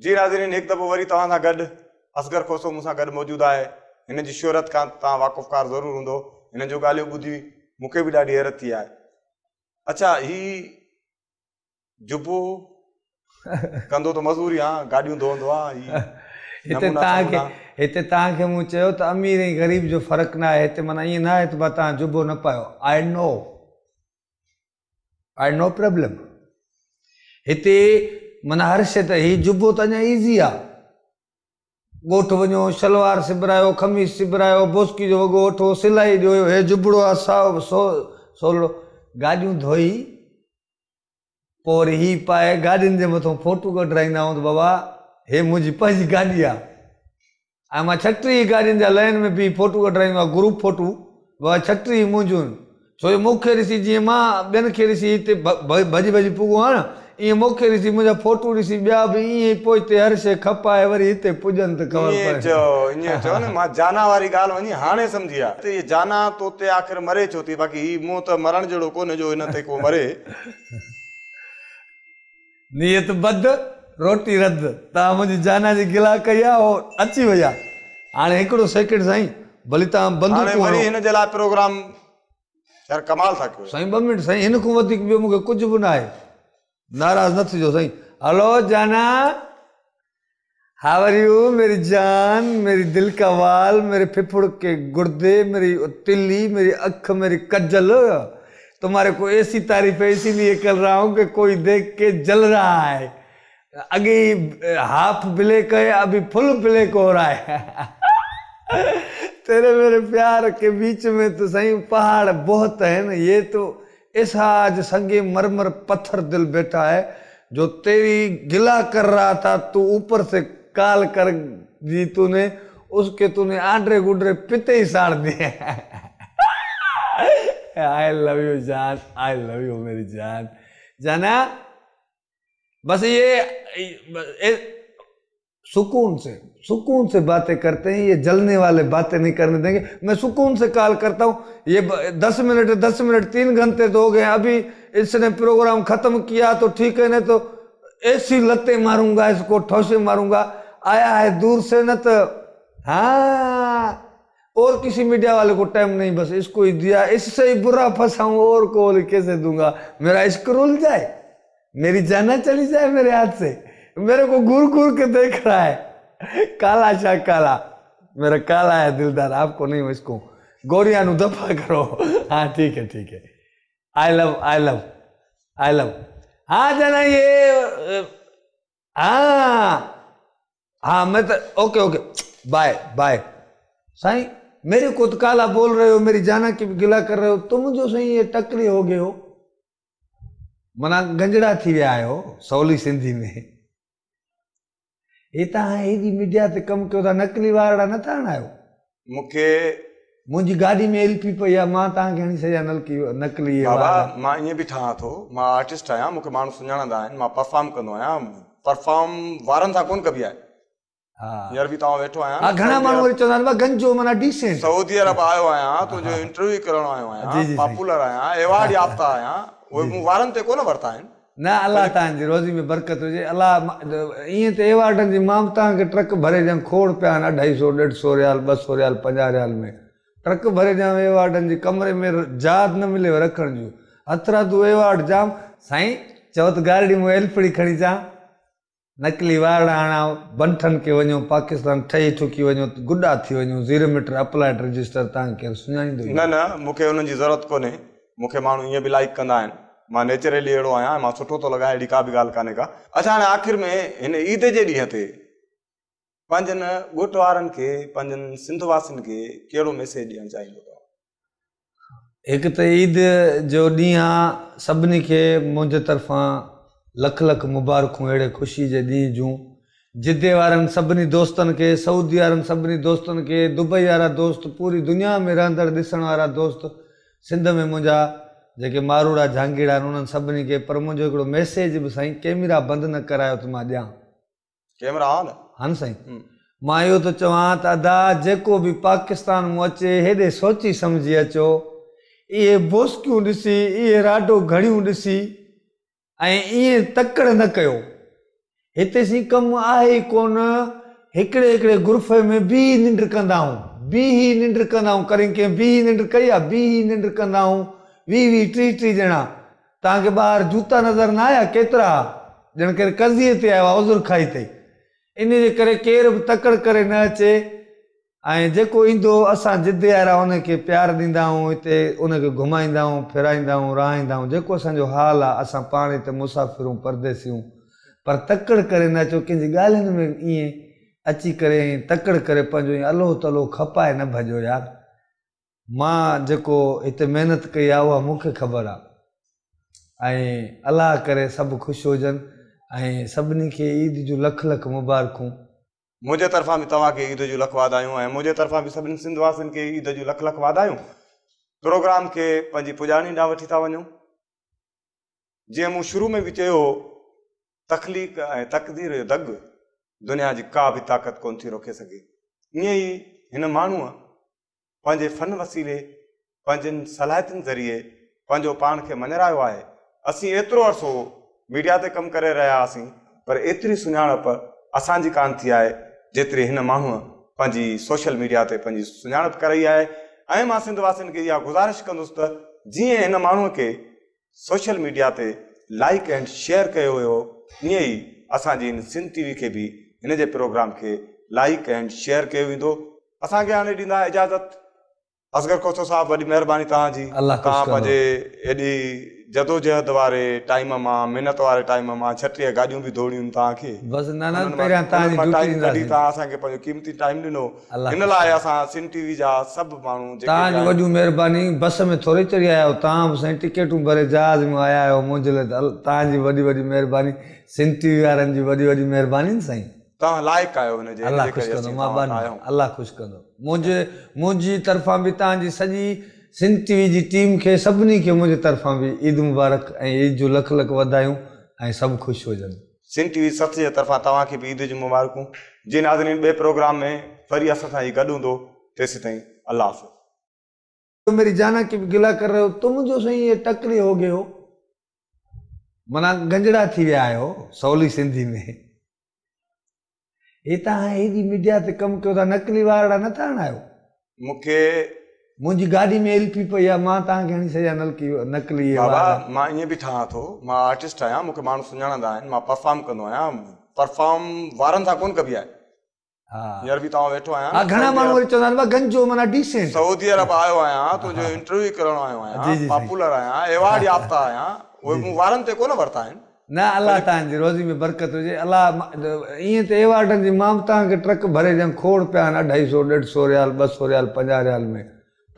जी नाज़रीन, एक दफ़ो वरी तव्हां सां गॾु असगर खोसो मूंसां गॾु मौजूदु आहे। हिन जी शोहरत खां तव्हां वाक़ुफ़कार ज़रूरु हूंदो। हिन जूं ॻाल्हियूं ॿुधी मूंखे बि ॾाढी हैरत थी आहे। अच्छा, ही जुबो कंदो त मज़दूरी, हाँ गाॾियूं धोअंदो आहे। हिते तव्हांखे मूं चयो त अमीर ऐं ग़रीब जो फ़र्क़ु न आहे। हिते माना ईअं न आहे त तव्हां जुबो न पायो। I know problem. हिते माना हर शइ त ही जुबो त अञा ईज़ी आहे। ॻोठ वञो, शलवार सिबरायो, खमीस सिबरायो, बोस्की जो वॻो वठो, सिलाई ॾियो, हे जुबड़ो आहे साओ सवलो। गाॾियूं धोई पोइ वरी ही पाए गाॾियुनि जे मथां फोटू कढाईंदा आहियूं त बाबा हे मुंहिंजी पंहिंजी गाॾी आहे। ऐं मां 36 गाॾियुनि जा लाइन में बि फोटू कढाईंदो आहियां, ग्रुप फोटू। बाबा 36 मुंहिंजियूं आहिनि। छो जो मूंखे ॾिसी जीअं मां ॿियनि खे ॾिसी हिते भॼी पुॻो आहे न, ईअं मूंखे ॾिसी मुंहिंजा फोटू ॾिसी ॿिया बि ईअं ई पोइ हिते हर शइ खपाए वरी हिते पुॼनि त ख़बर पए। ईअं चयो न, मां जाना वारी ॻाल्हि वञी हाणे सम्झी आहे त इहे जाना तोते आख़िर मरे छो थी, बाक़ी ही मूं त मरण जहिड़ो कोन्हे जो हिन ते को मरे। नियत बद रोटी रद। तव्हां मुंहिंजी जाना जी गिला कई आहे, उहो अची वई आहे। हाणे हिकिड़ो सेकेंड साईं, भली तव्हां बंदूक वरी हिन जे लाइ प्रोग्राम यार कमाल था कयो साईं। 2 मिंट साईं, हिन खां वधीक ॿियो मूंखे कुझु बि न आहे। नाराज़ न थिजो साईं। हेलो जाना, हाउ आर यू मेरी जान, मेरी दिल का वाल, मेरे फेफड़ के गुर्दे, मेरी तिल्ली, मेरी अख, मेरी कज्जल। तुम्हारे को ऐसी तारीफ है इसीलिए कर रहा हूं कि कोई देख के जल रहा है। अगे हाफ ब्लैक है, अभी फुल ब्लैक हो रहा है। तेरे मेरे प्यार के बीच में तो सही पहाड़ बहुत है ना। ये तो ऐसा आज संगे मरमर पत्थर दिल बैठा है जो तेरी गिला कर रहा था, तू ऊपर से काल कर दी तूने, उसके तूने आंड्रे गुड्रे पिते ही साड़ दिए। आई लव यू जान, आई लव यू मेरी जान। जाना बस ये सुकून से बातें करते हैं, ये जलने वाले बातें नहीं करने देंगे। मैं सुकून से कॉल करता हूँ। ये 10 मिनट 3 घंटे तो हो गए। अभी इसने प्रोग्राम खत्म किया तो ठीक है, नहीं तो ऐसी लत्ते मारूंगा, इसको ठोसे मारूंगा। आया है दूर से न तो हाँ, और किसी मीडिया वाले को टाइम नहीं, बस इसको ही दिया। इससे ही बुरा फंसाऊं और को कैसे दूंगा। मेरा इश्क रुल जाए, मेरी जाना चली जाए मेरे हाथ से। मेरे को घूर घूर के देख रहा है। काला शाह काला, मेरा काला है दिलदार, आपको नहीं। इसको गोरिया नु दफा करो। हाँ ठीक है। I love. हाँ जाना ये हाँ मैं तो ओके बाय। साईं मेरे को तो काला बोल रहे हो, मेरी जाना की गिला कर रहे हो, तुम जो सही ये टकरे हो गए हो, मना गंजड़ा थी विया आहियो सवली सिंधी में। इता हेडी मीडिया ते कम कयो था, नकली वारड़ा न था आणायो। मूंखे मुंहिंजी गाॾी में एलपी पई आहे, मां तव्हांखे हणी सॼा नकली बाबा मां ईअं बि ठहां थो। मां आर्टिस्ट आहियां, मूंखे माण्हू सुञाणंदा आहिनि। मां परफॉर्म कंदो आहियां। परफॉर्म वारनि सां कोन कबी आहे। हींअर बि तव्हां वेठो आहियां। घणा माण्हू वरी चवंदा आहिनि गंजो माना डिसेंट। सऊदी अरब आयो आहियां, तुंहिंजो इंटरव्यू करण आयो आहियां, पॉपुलर आहियां, एवार्ड याफ्ता आहियां, उहे मूं वारनि ते कोन वरिता आहिनि। न अल्लाह तव्हांजी रोज़ी में बरकत हुजे। अल्लाह ईअं त एवार्डनि जी मां तव्हांखे ट्रक भरे ॾियां, खोड़ पिया आहिनि 250 150 रियाल 200 रियाल 50 रियाल में ट्रक भरे ॾियां एवार्डनि जी। कमरे में जात न मिले रखण जूं, हथरा तूं एवार्ड जाम। साईं चओ त गाड़ी में एलपड़ी खणी अचां, नकली वारड़ा आणां, बंठन के वञो, पाकिस्तान ठही ठुकी वञो, गुॾा थी वञो, 0 मीटर अप्लाइड रजिस्टर तव्हांखे सुञाणींदो। न मूंखे उन्हनि जी ज़रूरत कोन्हे। मूंखे माण्हू ईअं बि लाइक कंदा आहिनि। मां नेचुरली अहिड़ो आहियां, मां सुठो थो लॻायां, अहिड़ी का बि ॻाल्हि कान्हे का। अच्छा हाणे आख़िर में हिन ईद जे ॾींहं ते पंहिंजनि ॻोठ वारनि खे, पंहिंजनि सिंध वासियुनि खे कहिड़ो मैसेज ॾियणु चाहींदो? हिकु त ईद जो ॾींहुं आहे, सभिनी खे मुंहिंजे तरफ़ां लख लख मुबारकूं अहिड़े ख़ुशी जे ॾींहुं जूं। जिदे वारनि सभिनी दोस्तनि खे, सऊदी वारनि सभिनी दोस्तनि खे, दुबई वारा दोस्त, पूरी दुनिया में रहंदड़ ॾिसण वारा दोस्त, सिंध में मुंहिंजा जेके मारूड़ा झांगीड़ा आहिनि उन्हनि सभिनी खे। पर मुंहिंजो हिकिड़ो मैसेज बि साईं, कैमरा बंदि न करायो त मां ॾियां। Camera on? हा न साईं। मां इहो थो चवां त अदा जेको बि पाकिस्तान में अचे, हेॾे सोची सम्झी अचो। इहे बोस्कियूं ॾिसी, इहे राडो घड़ियूं ॾिसी ऐं ईअं तकड़ न कयो। हिते सी कमु आहे ई कोन हिकिड़े हिकिड़े गुरफे में बि निंड कंदा आहियूं बि ही निंड कंदा आहियूं करी कंहिं बि निंड कई आहे बि ही निंड कंदा आहियूं 20-20 30 ॼणा तव्हांखे ॿाहिरि जूता नज़र न आया केतिरा ॼण करे कज़ीअ ते आयो आहे उज़ुर खाई अथई इन जे करे केर बि तकड़ करे न अचे ऐं जेको ईंदो असां जिद्द वारा उनखे प्यार ॾींदा आहियूं हिते उनखे घुमाईंदा आहियूं फिराईंदा आहियूं रहाईंदा आहियूं जेको असांजो हाल आहे असां पाण हिते मुसाफ़िरूं परदेसियूं पर तकड़ करे न अचो कंहिंजी ॻाल्हियुनि में ईअं अची करे तकड़ करे पंहिंजो ईअं अलो तलो खपाए न भॼो यार मां जेको हिते महिनत कई आहे उहा मूंखे ख़बर आहे ऐं अलाह करे सभु ख़ुशि हुजनि ऐं सभिनी खे ईद जूं लख लख मुबारकूं मुंहिंजे तरफ़ां बि तव्हांखे ईद जूं लख वाधायूं ऐं मुंहिंजे तरफ़ां बि सभिनी सिंधवासियुनि खे ईद जूं लख लख वाधायूं प्रोग्राम खे पंहिंजी पुॼाणी ॾांहुं वठी था वञूं जीअं मूं शुरू में बि चयो तख़लीक़ ऐं तक़दीर जो दग दुनिया जी का बि ताक़त कोन थी रोके सघे ईअं ई हिन माण्हूअ पंहिंजे फ़न वसीले पंहिंजनि सलाहियतुनि ज़रिए पंहिंजो पाण खे मञरायो आहे असीं एतिरो अर्सो मीडिया ते कमु करे रहिया हुआसीं पर एतिरी सुञाणप असांजी कान थी आहे जेतिरी हिन माण्हूअ पंहिंजी सोशल मीडिया ते पंहिंजी सुञाणप कराई आहे ऐं मां सिंधवासियुनि खे इहा गुज़ारिश कंदुसि त जीअं हिन माण्हूअ खे सोशल मीडिया ते लाइक एंड शेयर कयो हुयो ईअं ई असांजी हिन सिंध टीवी खे बि हिन जे प्रोग्राम खे लाइक एंड शेयर कयो वेंदो असांखे हाणे ॾींदा इजाज़त असगर खोसो साहब वॾी महिरबानी तव्हांजी तव्हां पंहिंजे एॾी जदोजहद वारे टाइम मां महिनत वारे टाइम मां 36 गाॾियूं बि दौड़ियूं तव्हांखे बस तव्हां असांखे पंहिंजो क़ीमती टाइम ॾिनो हिन लाइ असां सिंध टीवी जा सभु माण्हू तव्हांजी वॾियूं महिरबानी बस में थोरी चढ़ी आया आहियो तव्हां बि साईं टिकेटूं भरे जहाज़ में आया आहियो मुंहिंजे लाइ तव्हांजी वॾी वॾी महिरबानी सिंध टीवी वारनि जी वॾी वॾी महिरबानी साईं तव्हां लाइक़ आहियो हिन जे अलाह ख़ुशि कंदो अलाह ख़ुशि कंदो मुंहिंजी तरफ़ां बि तव्हांजी सॼी सिंध टीवी जी टीम खे सभिनी खे मुंहिंजे तरफ़ां बि ईद मुबारक ऐं ईद जूं लख लख वधायूं ऐं सभु ख़ुशि हुजनि सिंध टीवी सच जे तरफ़ां तव्हांखे बि ईद जूं मुबारकूं जी नाज़रीन ॿिए प्रोग्राम में वरी असां सां गॾु हूंदो तेसि ताईं अल्लाह हाफ़िज़ मेरी जाना की भी गिला कर रहे हो तुम जो सही ये टकरी हो गए हो मना गंजड़ा थी विया आहियो सवली सिंधी में हे तव्हां हेॾी मीडिया ते कमु कयो था नकली वारा न था आणायो मूंखे मुंहिंजी गाॾी में एलपी पई आहे मां तव्हांखे हणी सॼा नकली बाबा मां ईअं बि ठहां थो मां आर्टिस्ट आहियां मूंखे माण्हू सुञाणंदा आहिनि मां परफॉर्म कंदो आहियां परफॉर्म वारनि सां कोन कबी आहे हींअर बि तव्हां वेठो आहियां घणा माण्हू वरी चवंदा आहिनि गंजो माना डिसेंट सऊदी अरब आयो आहियां तुंहिंजो इंटरव्यू करणु आयो आहियां पॉपुलर आहियां एवॉर्ड याफ़्ता आहियां उहे मूं वारनि ते कोन वरिता आहिनि न अलाह तव्हांजी रोज़ी में बरकत हुजे अलाह ईअं त एवॉर्डनि जी मां तव्हांखे ट्रक भरे ॾियां खोड़ पिया आहिनि 250 150 रियाल 200 रियाल 50 रियाल में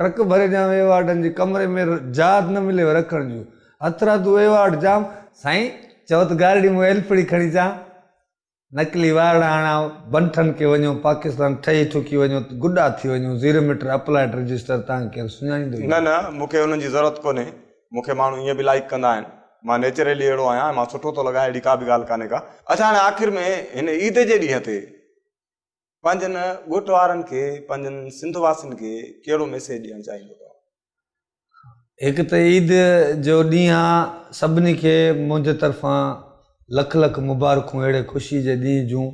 ट्रक भरे ॾियां एवॉर्डनि जी कमरे में जात न मिले रखण जूं हथरा तूं एवॉर्ड जाम साईं चओ त गाॾी में एलपड़ी खणी अचां नकली वार आणा बंठन के वञो पाकिस्तान ठही ठुकी वञो गुॾा थी वञो 0 मीटर अप्लाइड रजिस्टर तव्हांखे सुञाणींदो न मूंखे हुननि जी ज़रूरत कोन्हे मूंखे माण्हू ईअं बि लाइक कंदा आहिनि मां नेचुरली अहिड़ो आहियां मां सुठो थो लॻायां अहिड़ी का बि ॻाल्हि कान्हे का अच्छा हाणे आख़िर में हिन ईद जे ॾींहं ते पंहिंजनि ॻोठ वारनि खे पंहिंजनि सिंध वासियुनि खे कहिड़ो मैसेज ॾियणु चाहींदो अथव हिकु त ईद जो ॾींहुं आहे सभिनी खे मुंहिंजे तरफ़ां लख लख मुबारकूं अहिड़े ख़ुशी जे ॾींहं जूं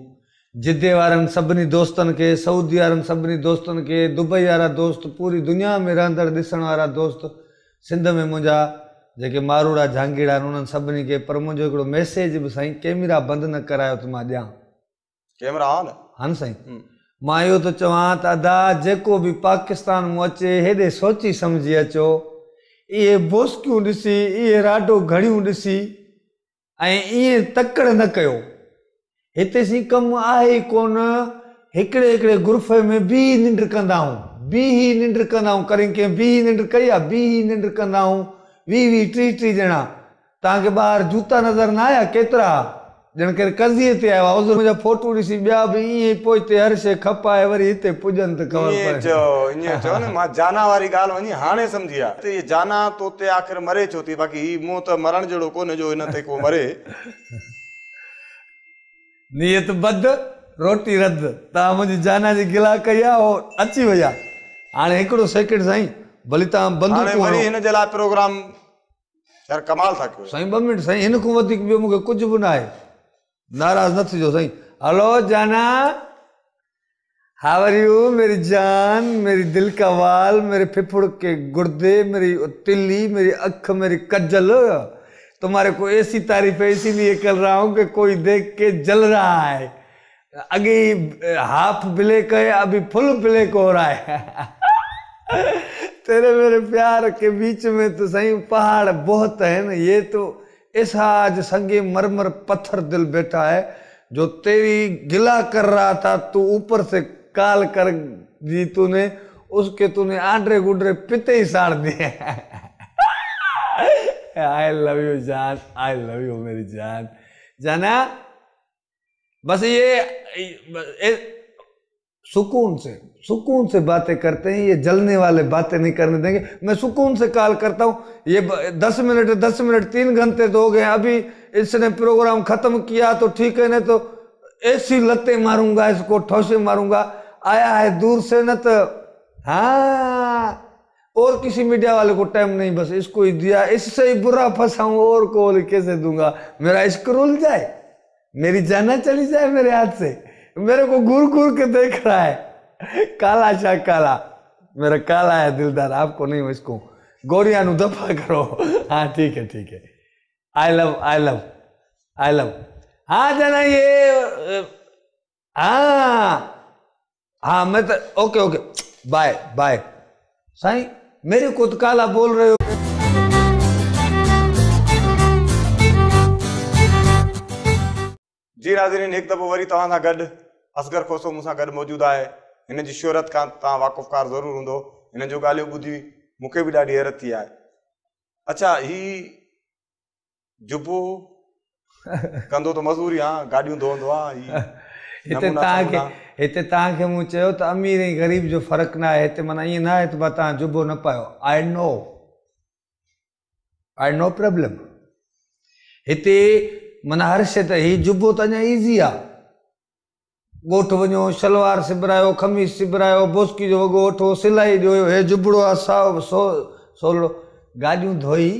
जिदे वारनि सभिनी दोस्तनि खे सऊदी वारनि सभिनी दोस्तनि खे दुबई वारा दोस्त पूरी दुनिया में रहंदड़ ॾिसण वारा दोस्त सिंध में मुंहिंजा जेके मारूड़ा झांगीड़ा आहिनि उन्हनि सभिनी खे पर मुंहिंजो हिकिड़ो मैसेज बि साईं कैमरा बंदि न करायो त मां ॾियां कैमरा ऑन हा न साईं मां इहो थो चवां त अदा जेको बि पाकिस्तान मां अचे हेॾे सोची सम्झी अचो इहे बोस्कियूं ॾिसी इहे राडो घड़ियूं ॾिसी ऐं ईअं तकड़ न कयो हिते सी कमु आहे ई कोन हिकिड़े हिकिड़े गुरफे में बि निंड कंदा आहियूं बि ही निंड कंदा आहियूं करी कंहिं बि निंड कई आहे बि ही निंड कंदा आहियूं 20-20 30 ॼणा तव्हांखे ॿाहिरि जूता नज़र न आया केतिरा ॼण करे कज़ीअ ते आयो आहे उज़ुर मुंहिंजा फोटू ॾिसी ॿिया बि ईअं पोइ हिते हर शइ खपाए वरी हिते पुॼनि त ख़बर ईअं चयो न मां जाना वारी ॻाल्हि वञी हाणे सम्झी आहे त इहे जाना तो ते आख़िर मरे छो थी बाक़ी ही मूं त मरण जहिड़ो कोन्हे जो हिन ते को मरे नियत बद रोटी रद तव्हां मुंहिंजी जाना जी गिला कई आहे उहो अची वई आहे हाणे हिकिड़ो सेकेंड साईं भली तव्हां बंदि वरी हिन जे लाइ प्रोग्राम यार कमाल था कयो साईं 2 मिंट साईं हिन खां वधीक ॿियो मूंखे कुझु बि न आहे नाराज न थी जो सही। हेलो जाना, हाउ आर यू मेरी जान, मेरी दिल का वाल, मेरे फेफड़ के गुर्दे, मेरी तिल्ली, मेरी अख, मेरी कज्जल। तुम्हारे को ऐसी तारीफ है इसीलिए कर रहा हूं कि कोई देख के जल रहा है। अगे हाफ ब्लैक है, अभी फुल ब्लैक हो रहा है। तेरे मेरे प्यार के बीच में तो सही पहाड़ बहुत है ना। ये तो ऐसा आज संगे मरमर पत्थर दिल बैठा है जो तेरी गिला कर रहा था। तू ऊपर से काल कर दी तूने, उसके तूने आंड्रे गुड्रे पिते ही साड़ दिए। आई लव यू जान, आई लव यू मेरी जान। जाना बस ये सुकून से बातें करते हैं, ये जलने वाले बातें नहीं करने देंगे। मैं सुकून से कॉल करता हूँ। ये 10 मिनट 3 घंटे तो हो गए। अभी इसने प्रोग्राम खत्म किया तो ठीक है, नहीं तो ऐसी लत्ते मारूंगा, इसको ठोसे मारूंगा। आया है दूर से न, तो हाँ और किसी मीडिया वाले को टाइम नहीं, बस इसको ही दिया। इससे ही बुरा फंसाऊं और को कैसे दूंगा। मेरा इश्क रुल जाए, मेरी जाना चली जाए मेरे हाथ से। मेरे को घूर घूर के देख रहा है, काला शाह काला, मेरा काला है दिलदार। आपको नहीं, इसको गोरिया नु दफा करो। हाँ ठीक है। I love. हाँ जाना ये, हाँ मैं तो ओके बाय। साईं मेरे को तो काला बोल रहे हो। जी नाज़रीन, एक दफ़ो वरी तव्हां सां गॾु असगर खोसो मूंसां गॾु मौजूदु आहे। हिन जी शोहरत खां तव्हां वाक़ुफ़कार ज़रूरु हूंदो। हिन जो ॻाल्हियूं ॿुधी मूंखे बि ॾाढी हैरत थी आहे। अच्छा, ही जुबो कंदो तो मज़दूरी, हाँ गाॾियूं धोअंदो आहे। हिते तव्हांखे मूं चयो त अमीर ऐं ग़रीब जो फ़र्क़ु न आहे। हिते माना ईअं न आहे त तव्हां जुबो न पायो। I know problem. हिते माना हर शइ त ही जुबो त अञा ईज़ी आहे। ॻोठ वञो, शलवार सिबरायो, खमीस सिबरायो, बोस्की जो वॻो वठो, सिलाई ॾियो, हे जुबड़ो आहे साओ सोलो। गाॾियूं धोई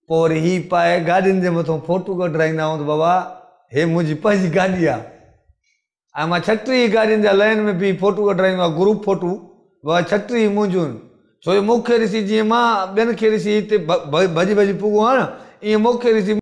पोइ वरी ही पाए गाॾियुनि जे मथां फोटू कढाईंदा आहियूं त बाबा हे मुंहिंजी पंहिंजी गाॾी आहे। ऐं मां 36 गाॾियुनि जा लाइन में बि फोटू कढाईंदो आहियां, ग्रुप फोटू। बाबा 36 मुंहिंजियूं आहिनि। छो जो मूंखे ॾिसी जीअं मां ॿियनि खे ॾिसी हिते भॼी पुॻो आहे न, ईअं मूंखे ॾिसी